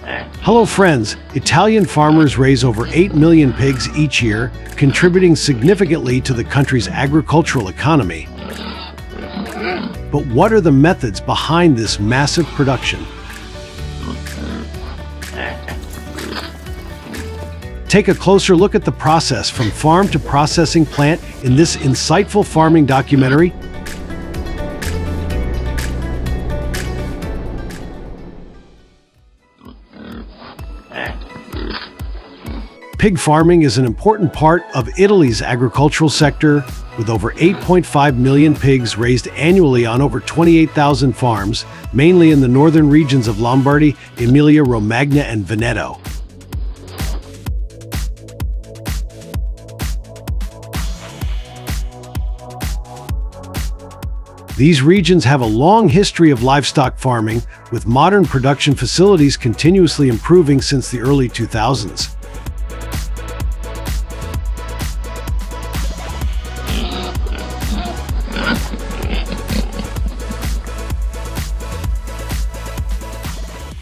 Hello friends, Italian farmers raise over 8 million pigs each year, contributing significantly to the country's agricultural economy. But what are the methods behind this massive production? Take a closer look at the process from farm to processing plant in this insightful farming documentary. Pig farming is an important part of Italy's agricultural sector, with over 8.5 million pigs raised annually on over 28,000 farms, mainly in the northern regions of Lombardy, Emilia-Romagna, and Veneto. These regions have a long history of livestock farming, with modern production facilities continuously improving since the early 2000s.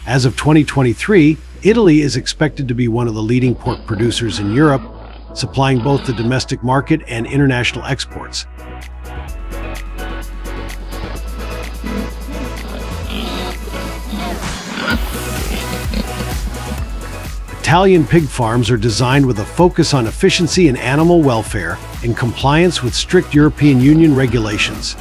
As of 2023, Italy is expected to be one of the leading pork producers in Europe, supplying both the domestic market and international exports. Italian pig farms are designed with a focus on efficiency and animal welfare, in compliance with strict European Union regulations.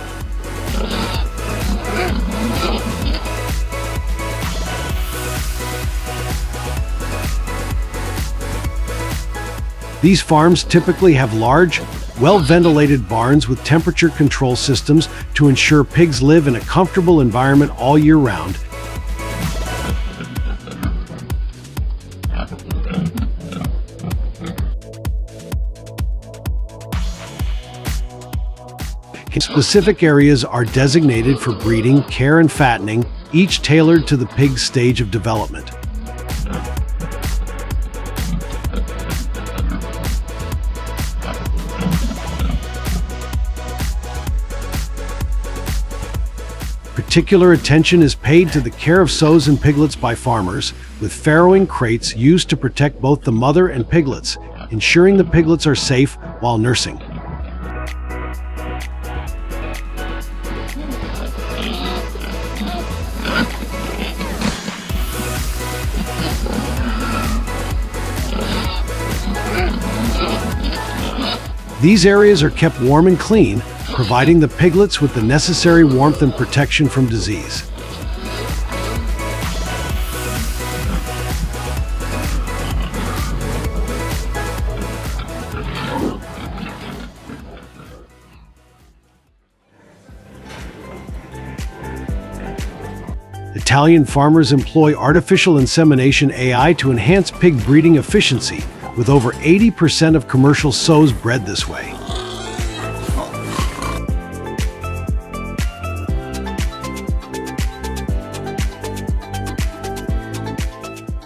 These farms typically have large, well-ventilated barns with temperature control systems to ensure pigs live in a comfortable environment all year round. Specific areas are designated for breeding, care, and fattening, each tailored to the pig's stage of development. Particular attention is paid to the care of sows and piglets by farmers, with farrowing crates used to protect both the mother and piglets, ensuring the piglets are safe while nursing. These areas are kept warm and clean, providing the piglets with the necessary warmth and protection from disease. Italian farmers employ artificial insemination AI to enhance pig breeding efficiency, with over 80% of commercial sows bred this way.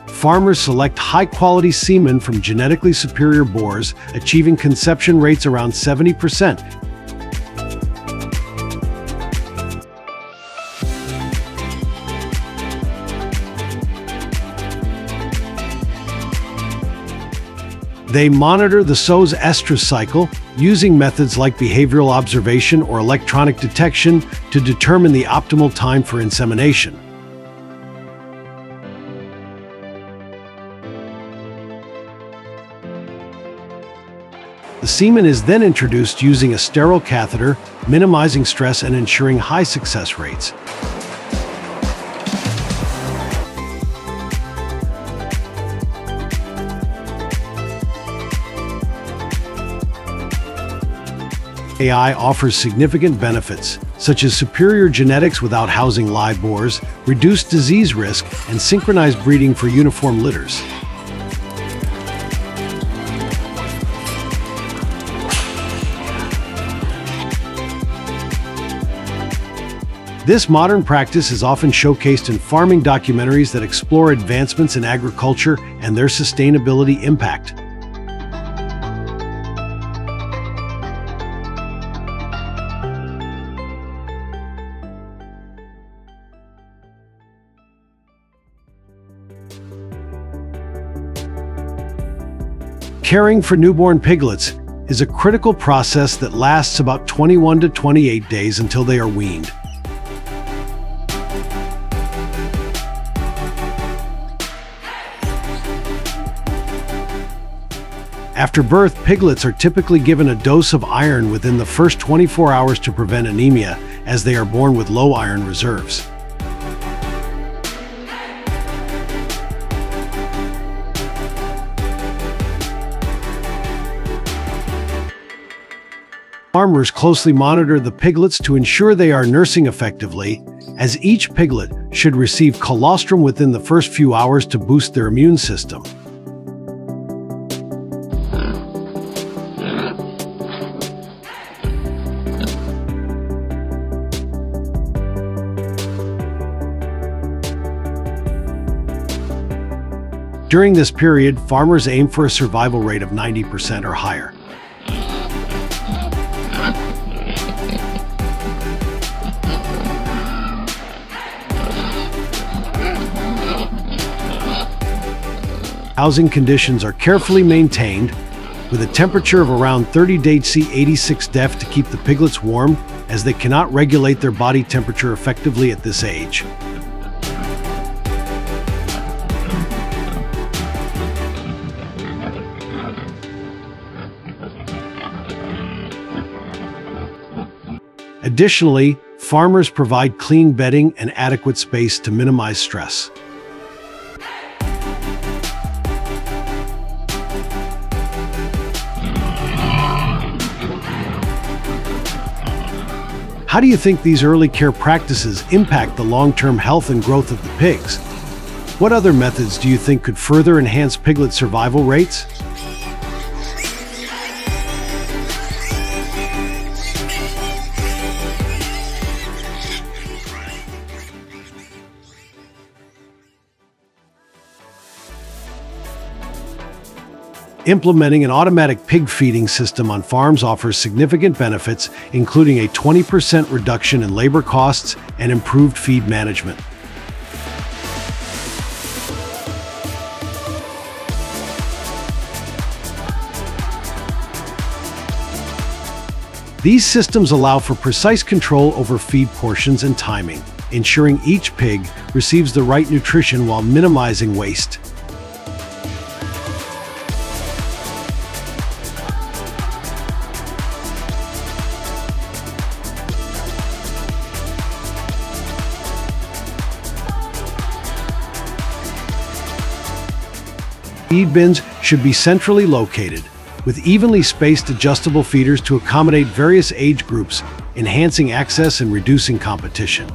Farmers select high-quality semen from genetically superior boars, achieving conception rates around 70%. They monitor the sow's estrus cycle, using methods like behavioral observation or electronic detection to determine the optimal time for insemination. The semen is then introduced using a sterile catheter, minimizing stress and ensuring high success rates. AI offers significant benefits, such as superior genetics without housing live boars, reduced disease risk, and synchronized breeding for uniform litters. This modern practice is often showcased in farming documentaries that explore advancements in agriculture and their sustainability impact. Caring for newborn piglets is a critical process that lasts about 21 to 28 days until they are weaned. After birth, piglets are typically given a dose of iron within the first 24 hours to prevent anemia, as they are born with low iron reserves. Farmers closely monitor the piglets to ensure they are nursing effectively, as each piglet should receive colostrum within the first few hours to boost their immune system. During this period, farmers aim for a survival rate of 90% or higher. Housing conditions are carefully maintained, with a temperature of around 30°C 86°F to keep the piglets warm, as they cannot regulate their body temperature effectively at this age. Additionally, farmers provide clean bedding and adequate space to minimize stress. How do you think these early care practices impact the long-term health and growth of the pigs? What other methods do you think could further enhance piglet survival rates? Implementing an automatic pig feeding system on farms offers significant benefits, including a 20% reduction in labor costs and improved feed management. These systems allow for precise control over feed portions and timing, ensuring each pig receives the right nutrition while minimizing waste. Feed bins should be centrally located, with evenly spaced adjustable feeders to accommodate various age groups, enhancing access and reducing competition.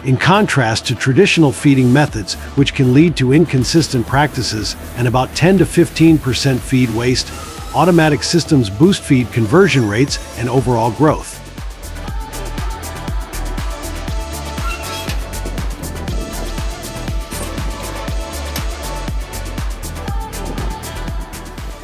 In contrast to traditional feeding methods, which can lead to inconsistent practices and about 10 to 15% feed waste, automatic systems boost feed conversion rates and overall growth.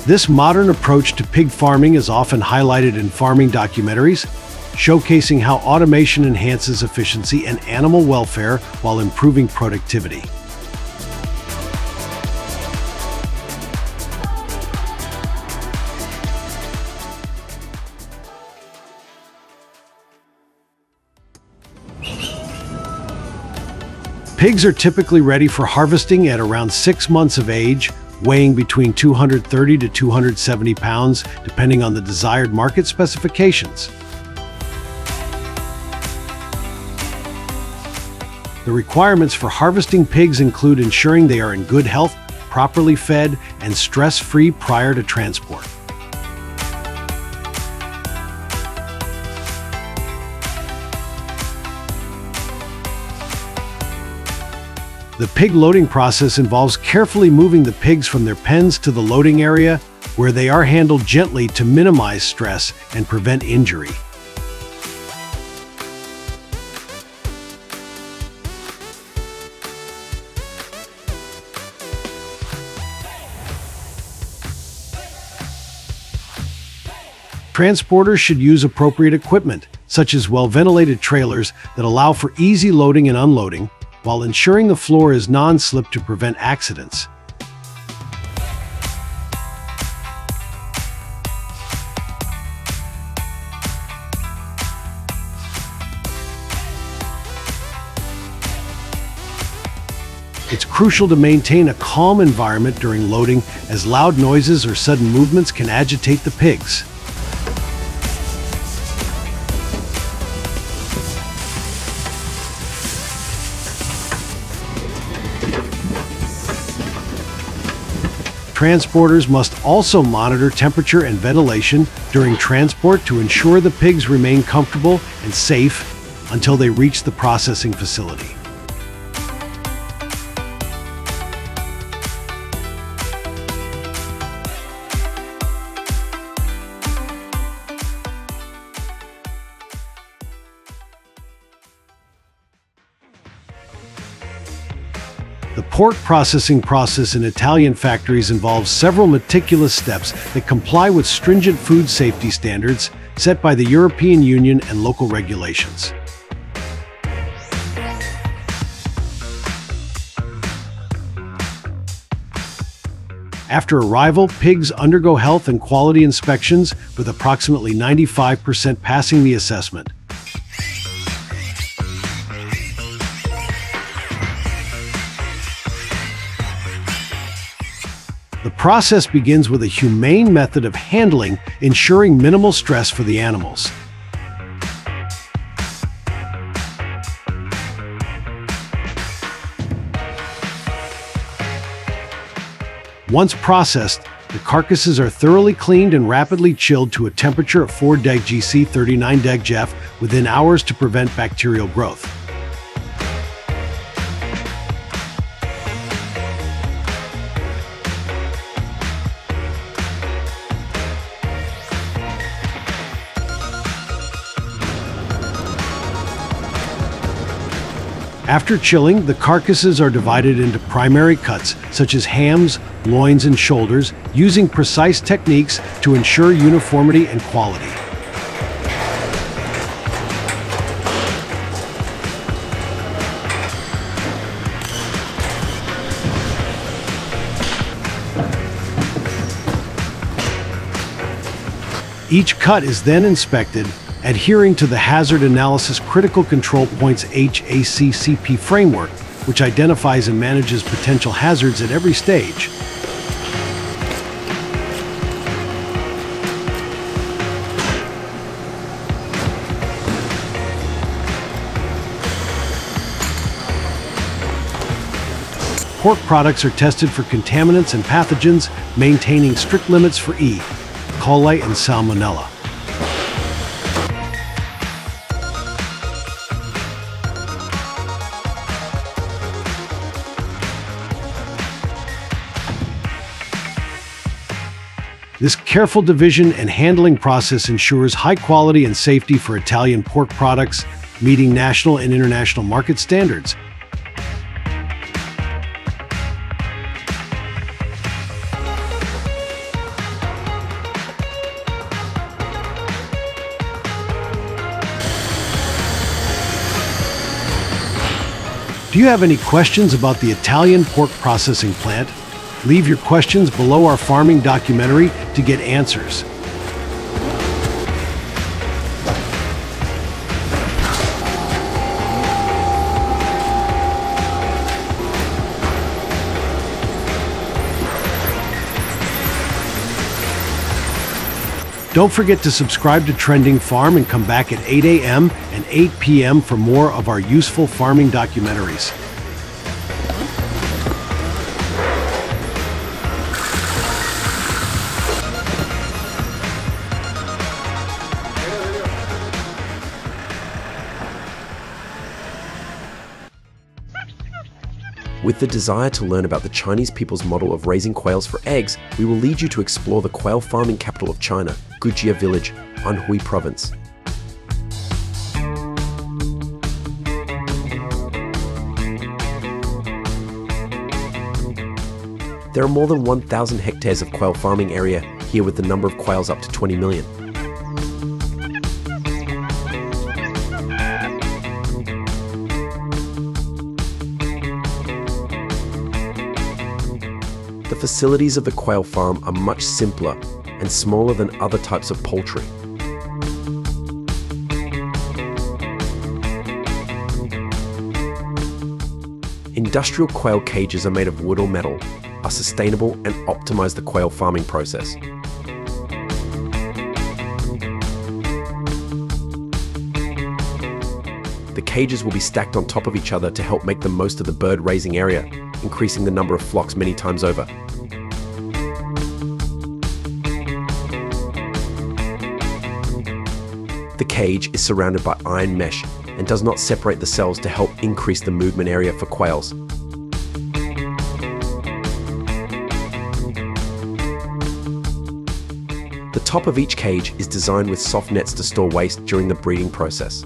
This modern approach to pig farming is often highlighted in farming documentaries, showcasing how automation enhances efficiency and animal welfare while improving productivity. Pigs are typically ready for harvesting at around 6 months of age, weighing between 230 to 270 pounds, depending on the desired market specifications. The requirements for harvesting pigs include ensuring they are in good health, properly fed, and stress-free prior to transport. The pig loading process involves carefully moving the pigs from their pens to the loading area, where they are handled gently to minimize stress and prevent injury. Transporters should use appropriate equipment, such as well-ventilated trailers that allow for easy loading and unloading, while ensuring the floor is non-slip to prevent accidents. It's crucial to maintain a calm environment during loading, as loud noises or sudden movements can agitate the pigs. Transporters must also monitor temperature and ventilation during transport to ensure the pigs remain comfortable and safe until they reach the processing facility. The pork processing process in Italian factories involves several meticulous steps that comply with stringent food safety standards set by the European Union and local regulations. After arrival, pigs undergo health and quality inspections, with approximately 95% passing the assessment. The process begins with a humane method of handling, ensuring minimal stress for the animals. Once processed, the carcasses are thoroughly cleaned and rapidly chilled to a temperature of 4°C 39°F within hours to prevent bacterial growth. After chilling, the carcasses are divided into primary cuts, such as hams, loins, and shoulders, using precise techniques to ensure uniformity and quality. Each cut is then inspected, adhering to the Hazard Analysis Critical Control Points HACCP framework, which identifies and manages potential hazards at every stage. Pork products are tested for contaminants and pathogens, maintaining strict limits for E. coli and Salmonella. This careful division and handling process ensures high quality and safety for Italian pork products, meeting national and international market standards. Do you have any questions about the Italian pork processing plant? Leave your questions below our farming documentary to get answers. Don't forget to subscribe to Trending Farm and come back at 8 a.m. and 8 p.m. for more of our useful farming documentaries. With the desire to learn about the Chinese people's model of raising quails for eggs, we will lead you to explore the quail farming capital of China, Gujia Village, Anhui Province. There are more than 1,000 hectares of quail farming area here, with the number of quails up to 20 million. The facilities of the quail farm are much simpler and smaller than other types of poultry. Industrial quail cages are made of wood or metal, are sustainable and optimize the quail farming process. The cages will be stacked on top of each other to help make the most of the bird raising area, increasing the number of flocks many times over. The cage is surrounded by iron mesh and does not separate the cells to help increase the movement area for quails. The top of each cage is designed with soft nets to store waste during the breeding process.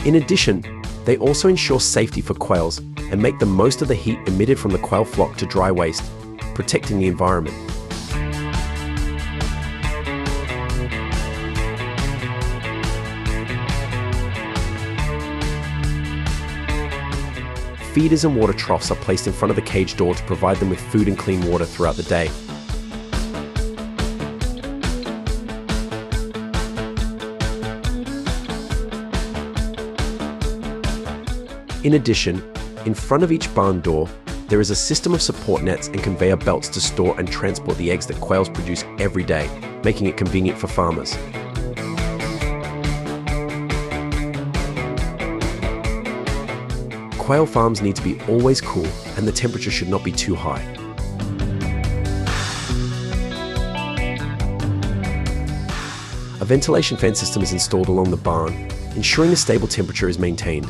In addition, they also ensure safety for quails and make the most of the heat emitted from the quail flock to dry waste, protecting the environment. Feeders and water troughs are placed in front of the cage door to provide them with food and clean water throughout the day. In addition, in front of each barn door, there is a system of support nets and conveyor belts to store and transport the eggs that quails produce every day, making it convenient for farmers. Quail farms need to be always cool and the temperature should not be too high. A ventilation fan system is installed along the barn, ensuring a stable temperature is maintained.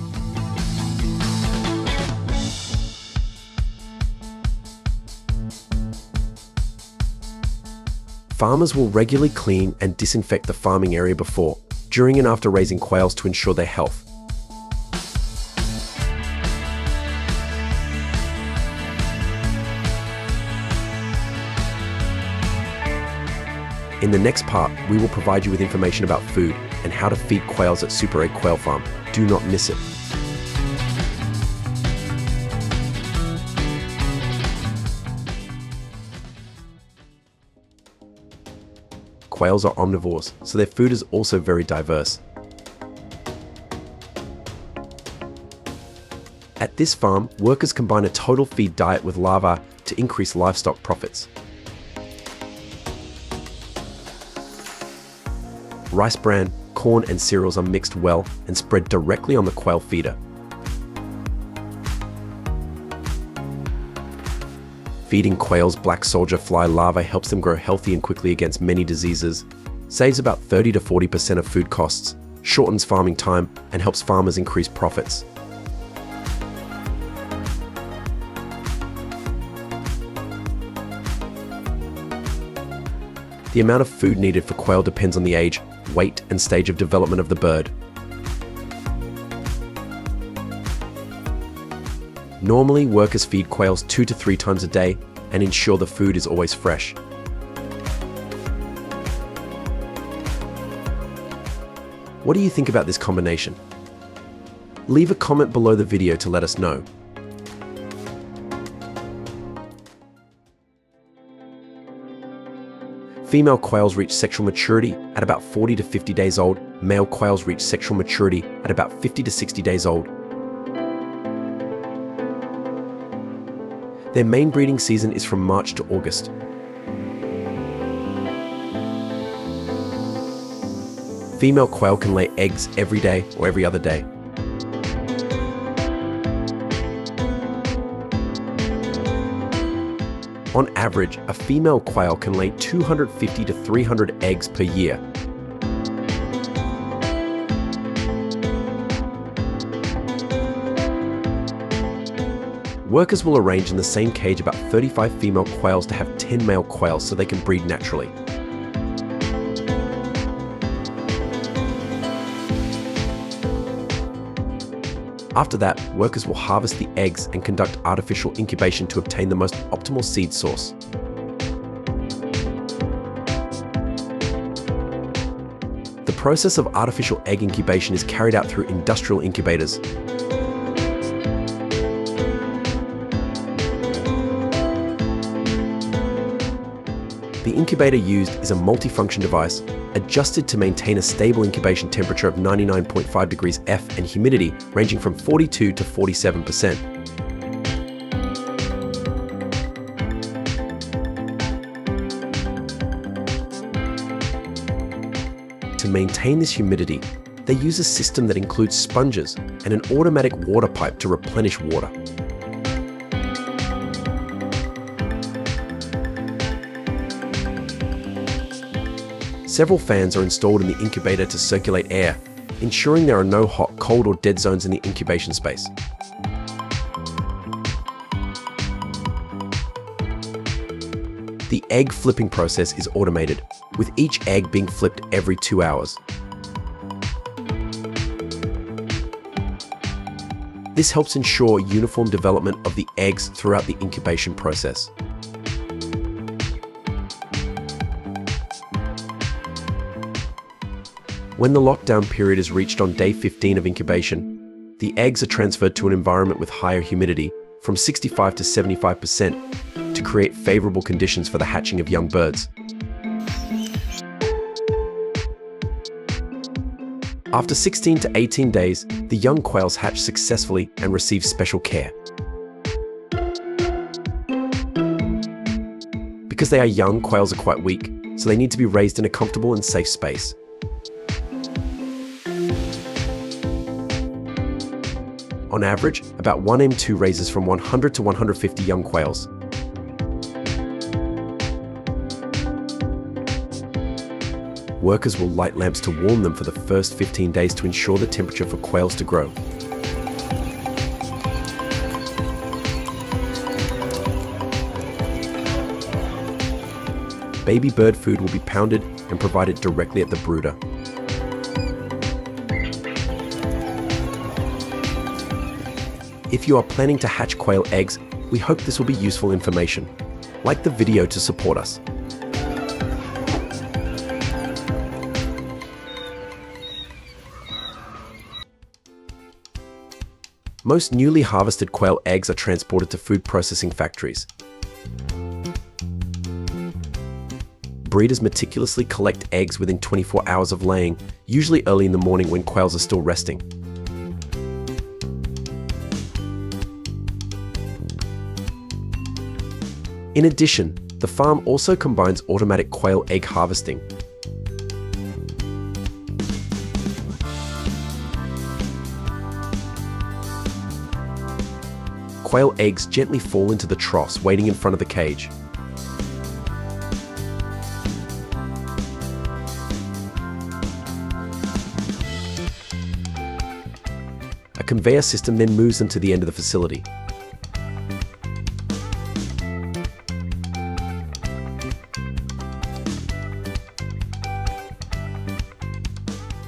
Farmers will regularly clean and disinfect the farming area before, during and after raising quails to ensure their health. In the next part, we will provide you with information about food and how to feed quails at Super Egg Quail Farm. Do not miss it. Quails are omnivores, so their food is also very diverse. At this farm, workers combine a total feed diet with larvae to increase livestock profits. Rice bran, corn and cereals are mixed well and spread directly on the quail feeder. Feeding quails black soldier fly larvae helps them grow healthy and quickly against many diseases, saves about 30 to 40% of food costs, shortens farming time, and helps farmers increase profits. The amount of food needed for quail depends on the age, weight, and stage of development of the bird. Normally, workers feed quails 2 to 3 times a day and ensure the food is always fresh. What do you think about this combination? Leave a comment below the video to let us know. Female quails reach sexual maturity at about 40 to 50 days old. Male quails reach sexual maturity at about 50 to 60 days old. Their main breeding season is from March to August. Female quail can lay eggs every day or every other day. On average, a female quail can lay 250 to 300 eggs per year. Workers will arrange in the same cage about 35 female quails to have 10 male quails so they can breed naturally. After that, workers will harvest the eggs and conduct artificial incubation to obtain the most optimal seed source. The process of artificial egg incubation is carried out through industrial incubators. The incubator used is a multifunction device adjusted to maintain a stable incubation temperature of 99.5 degrees F and humidity ranging from 42 to 47%. To maintain this humidity, they use a system that includes sponges and an automatic water pipe to replenish water. Several fans are installed in the incubator to circulate air, ensuring there are no hot, cold, or dead zones in the incubation space. The egg flipping process is automated, with each egg being flipped every 2 hours. This helps ensure uniform development of the eggs throughout the incubation process. When the lockdown period is reached on day 15 of incubation, the eggs are transferred to an environment with higher humidity, from 65 to 75%, to create favorable conditions for the hatching of young birds. After 16 to 18 days, the young quails hatch successfully and receive special care. Because they are young, quails are quite weak, so they need to be raised in a comfortable and safe space. On average, about 1 M2 raises from 100 to 150 young quails. Workers will light lamps to warm them for the first 15 days to ensure the temperature for quails to grow. Baby bird food will be pounded and provided directly at the brooder. If you are planning to hatch quail eggs, we hope this will be useful information. Like the video to support us. Most newly harvested quail eggs are transported to food processing factories. Breeders meticulously collect eggs within 24 hours of laying, usually early in the morning when quails are still resting. In addition, the farm also combines automatic quail egg harvesting. Quail eggs gently fall into the troughs waiting in front of the cage. A conveyor system then moves them to the end of the facility.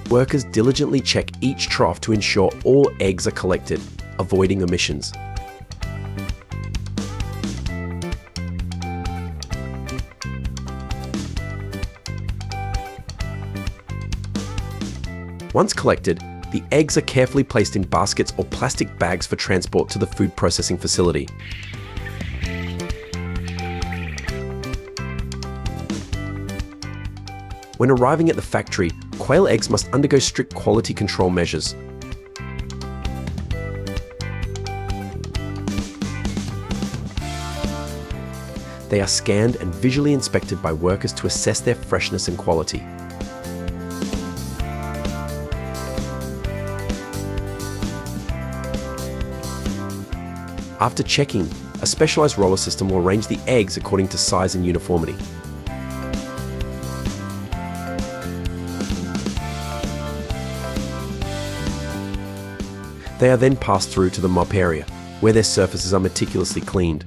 Workers diligently check each trough to ensure all eggs are collected, avoiding omissions. Once collected, the eggs are carefully placed in baskets or plastic bags for transport to the food processing facility. When arriving at the factory, quail eggs must undergo strict quality control measures. They are scanned and visually inspected by workers to assess their freshness and quality. After checking, a specialized roller system will arrange the eggs according to size and uniformity. They are then passed through to the mop area, where their surfaces are meticulously cleaned.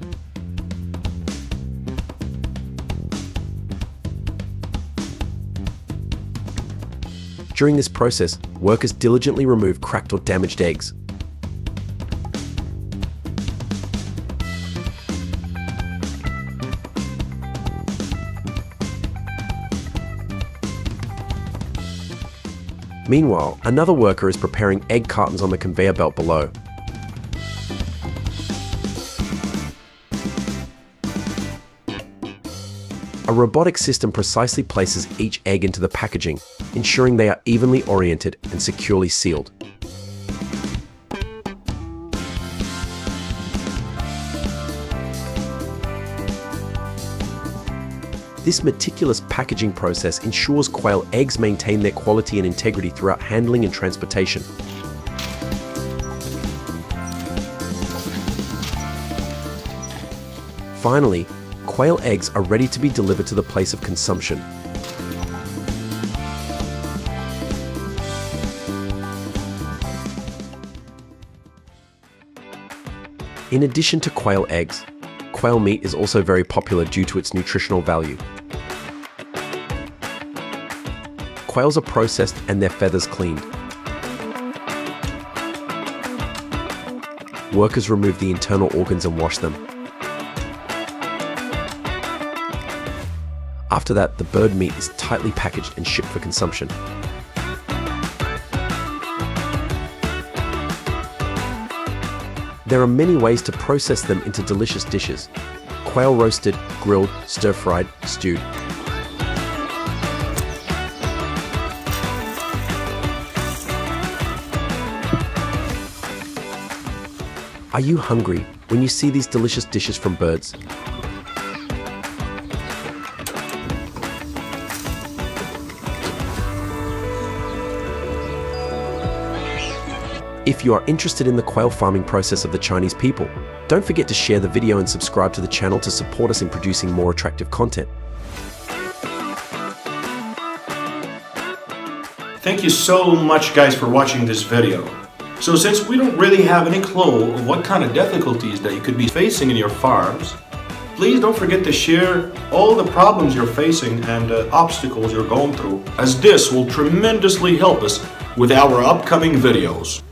During this process, workers diligently remove cracked or damaged eggs. Meanwhile, another worker is preparing egg cartons on the conveyor belt below. A robotic system precisely places each egg into the packaging, ensuring they are evenly oriented and securely sealed. This meticulous packaging process ensures quail eggs maintain their quality and integrity throughout handling and transportation. Finally, quail eggs are ready to be delivered to the place of consumption. In addition to quail eggs, quail meat is also very popular due to its nutritional value. Quails are processed and their feathers cleaned. Workers remove the internal organs and wash them. After that, the bird meat is tightly packaged and shipped for consumption. There are many ways to process them into delicious dishes: quail roasted, grilled, stir-fried, stewed. Are you hungry when you see these delicious dishes from birds? If you are interested in the quail farming process of the Chinese people, don't forget to share the video and subscribe to the channel to support us in producing more attractive content. Thank you so much, guys, for watching this video. So since we don't really have any clue of what kind of difficulties that you could be facing in your farms, please don't forget to share all the problems you're facing and obstacles you're going through, as this will tremendously help us with our upcoming videos.